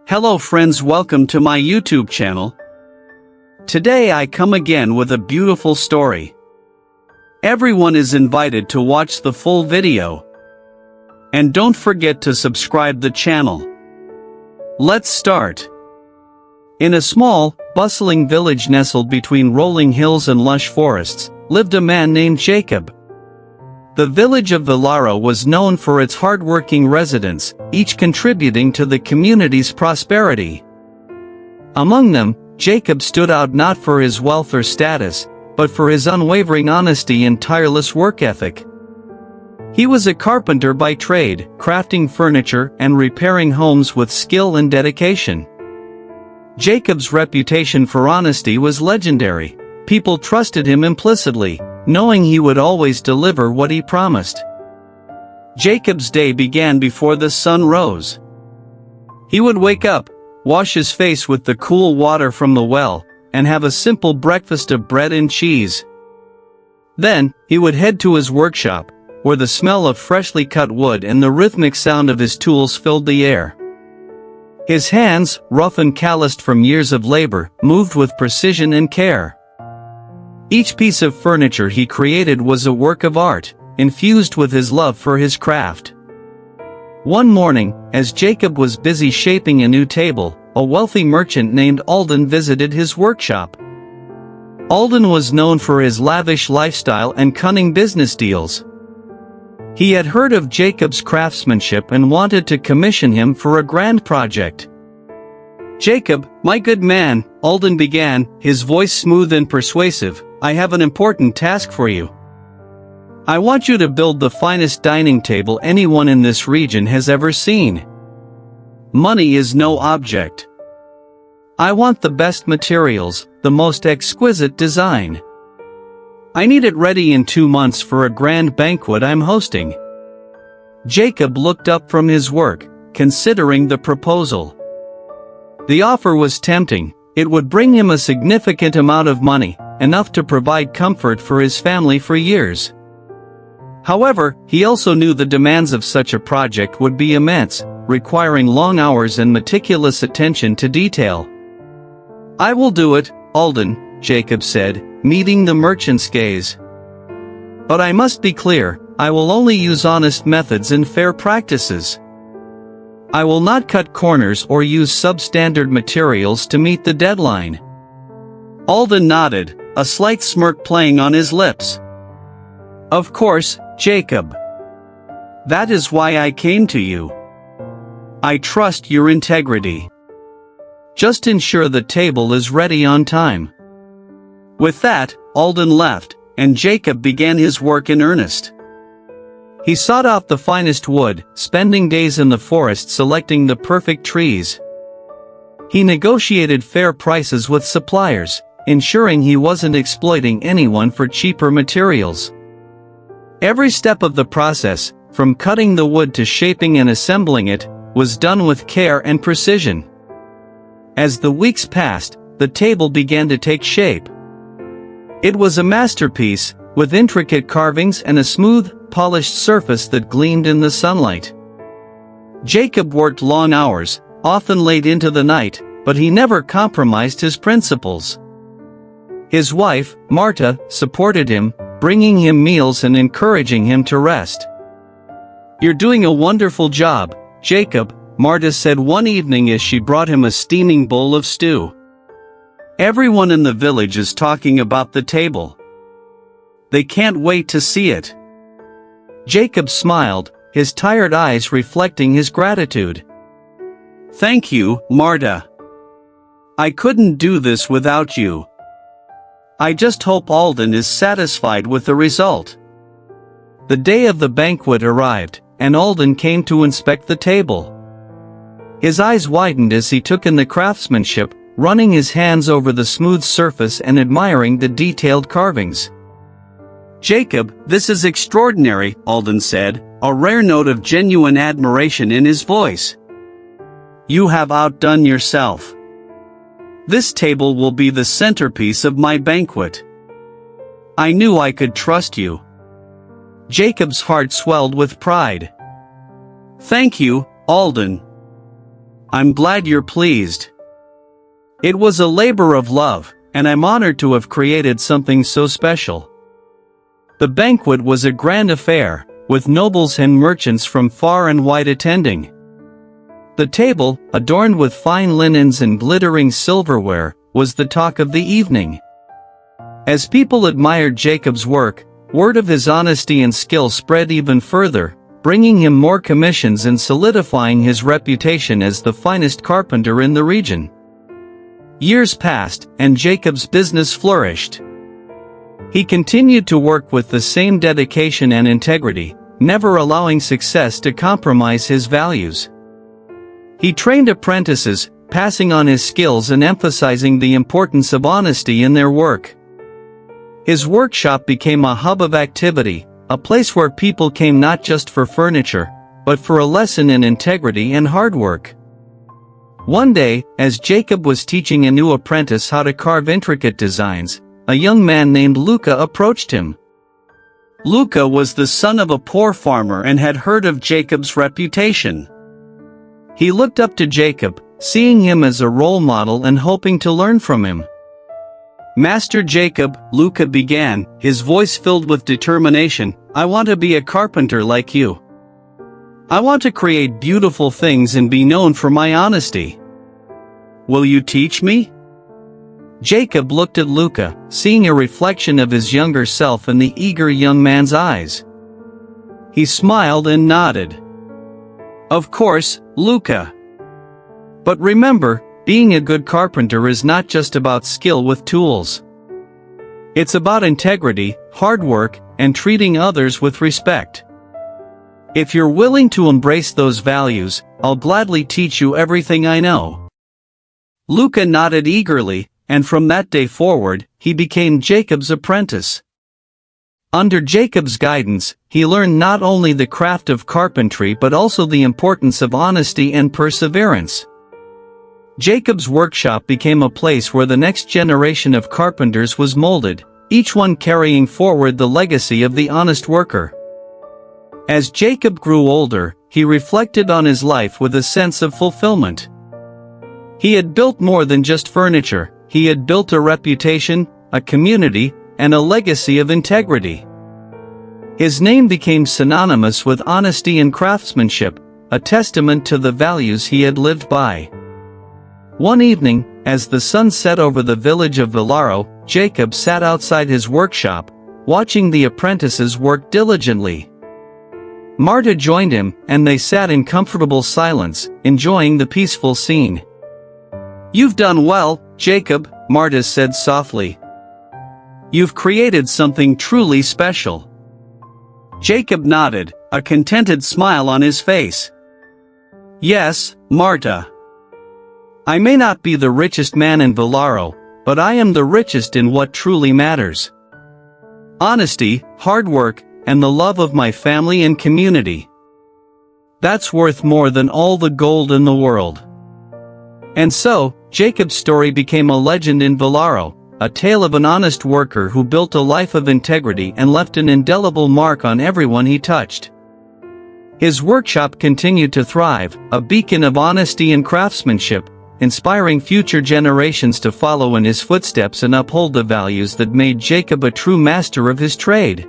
Hello friends, welcome to my YouTube channel. Today I come again with a beautiful story. Everyone is invited to watch the full video. And don't forget to subscribe the channel. Let's start. In a small, bustling village nestled between rolling hills and lush forests, lived a man named Jacob. The village of Villara was known for its hard-working residents, each contributing to the community's prosperity. Among them, Jacob stood out not for his wealth or status, but for his unwavering honesty and tireless work ethic. He was a carpenter by trade, crafting furniture and repairing homes with skill and dedication. Jacob's reputation for honesty was legendary. People trusted him implicitly, knowing he would always deliver what he promised. Jacob's day began before the sun rose. He would wake up, wash his face with the cool water from the well, and have a simple breakfast of bread and cheese. Then, he would head to his workshop, where the smell of freshly cut wood and the rhythmic sound of his tools filled the air. His hands, rough and calloused from years of labor, moved with precision and care. Each piece of furniture he created was a work of art, infused with his love for his craft. One morning, as Jacob was busy shaping a new table, a wealthy merchant named Alden visited his workshop. Alden was known for his lavish lifestyle and cunning business deals. He had heard of Jacob's craftsmanship and wanted to commission him for a grand project. "Jacob, my good man," Alden began, his voice smooth and persuasive, "I have an important task for you. I want you to build the finest dining table anyone in this region has ever seen. Money is no object. I want the best materials, the most exquisite design. I need it ready in 2 months for a grand banquet I'm hosting." Jacob looked up from his work, considering the proposal. The offer was tempting. It would bring him a significant amount of money, enough to provide comfort for his family for years. However, he also knew the demands of such a project would be immense, requiring long hours and meticulous attention to detail. "I will do it, Alden," Jacob said, meeting the merchant's gaze. "But I must be clear, I will only use honest methods and fair practices. I will not cut corners or use substandard materials to meet the deadline." Alden nodded, a slight smirk playing on his lips. "Of course, Jacob. That is why I came to you. I trust your integrity. Just ensure the table is ready on time." With that, Alden left, and Jacob began his work in earnest. He sought out the finest wood, spending days in the forest selecting the perfect trees. He negotiated fair prices with suppliers, ensuring he wasn't exploiting anyone for cheaper materials. Every step of the process, from cutting the wood to shaping and assembling it, was done with care and precision. As the weeks passed, the table began to take shape. It was a masterpiece, with intricate carvings and a smooth, polished surface that gleamed in the sunlight. Jacob worked long hours, often late into the night, but he never compromised his principles. His wife, Marta, supported him, bringing him meals and encouraging him to rest. "You're doing a wonderful job, Jacob," Marta said one evening as she brought him a steaming bowl of stew. "Everyone in the village is talking about the table. They can't wait to see it." Jacob smiled, his tired eyes reflecting his gratitude. "Thank you, Marta. I couldn't do this without you. I just hope Alden is satisfied with the result." The day of the banquet arrived, and Alden came to inspect the table. His eyes widened as he took in the craftsmanship, running his hands over the smooth surface and admiring the detailed carvings. "Jacob, this is extraordinary," Alden said, a rare note of genuine admiration in his voice. "You have outdone yourself. This table will be the centerpiece of my banquet. I knew I could trust you." Jacob's heart swelled with pride. "Thank you, Alden. I'm glad you're pleased. It was a labor of love, and I'm honored to have created something so special. The banquet was a grand affair, with nobles and merchants from far and wide attending. The table, adorned with fine linens and glittering silverware, was the talk of the evening. As people admired Jacob's work, word of his honesty and skill spread even further, bringing him more commissions and solidifying his reputation as the finest carpenter in the region. Years passed, and Jacob's business flourished. He continued to work with the same dedication and integrity, never allowing success to compromise his values. He trained apprentices, passing on his skills and emphasizing the importance of honesty in their work. His workshop became a hub of activity, a place where people came not just for furniture, but for a lesson in integrity and hard work. One day, as Jacob was teaching a new apprentice how to carve intricate designs, a young man named Luca approached him. Luca was the son of a poor farmer and had heard of Jacob's reputation. He looked up to Jacob, seeing him as a role model and hoping to learn from him. "Master Jacob," Luca began, his voice filled with determination, "I want to be a carpenter like you. I want to create beautiful things and be known for my honesty. Will you teach me?" Jacob looked at Luca, seeing a reflection of his younger self in the eager young man's eyes. He smiled and nodded. "Of course, Luca. But remember, being a good carpenter is not just about skill with tools. It's about integrity, hard work, and treating others with respect. If you're willing to embrace those values, I'll gladly teach you everything I know." Luca nodded eagerly, and from that day forward, he became Jacob's apprentice. Under Jacob's guidance, he learned not only the craft of carpentry but also the importance of honesty and perseverance. Jacob's workshop became a place where the next generation of carpenters was molded, each one carrying forward the legacy of the honest worker. As Jacob grew older, he reflected on his life with a sense of fulfillment. He had built more than just furniture, he had built a reputation, a community, and a legacy of integrity. His name became synonymous with honesty and craftsmanship, a testament to the values he had lived by. One evening, as the sun set over the village of Villaro, Jacob sat outside his workshop, watching the apprentices work diligently. Marta joined him, and they sat in comfortable silence, enjoying the peaceful scene. "You've done well, Jacob," Marta said softly. "You've created something truly special." Jacob nodded, a contented smile on his face. "Yes, Marta. I may not be the richest man in Villaro, but I am the richest in what truly matters. Honesty, hard work, and the love of my family and community. That's worth more than all the gold in the world." And so, Jacob's story became a legend in Villaro, a tale of an honest worker who built a life of integrity and left an indelible mark on everyone he touched. His workshop continued to thrive, a beacon of honesty and craftsmanship, inspiring future generations to follow in his footsteps and uphold the values that made Jacob a true master of his trade.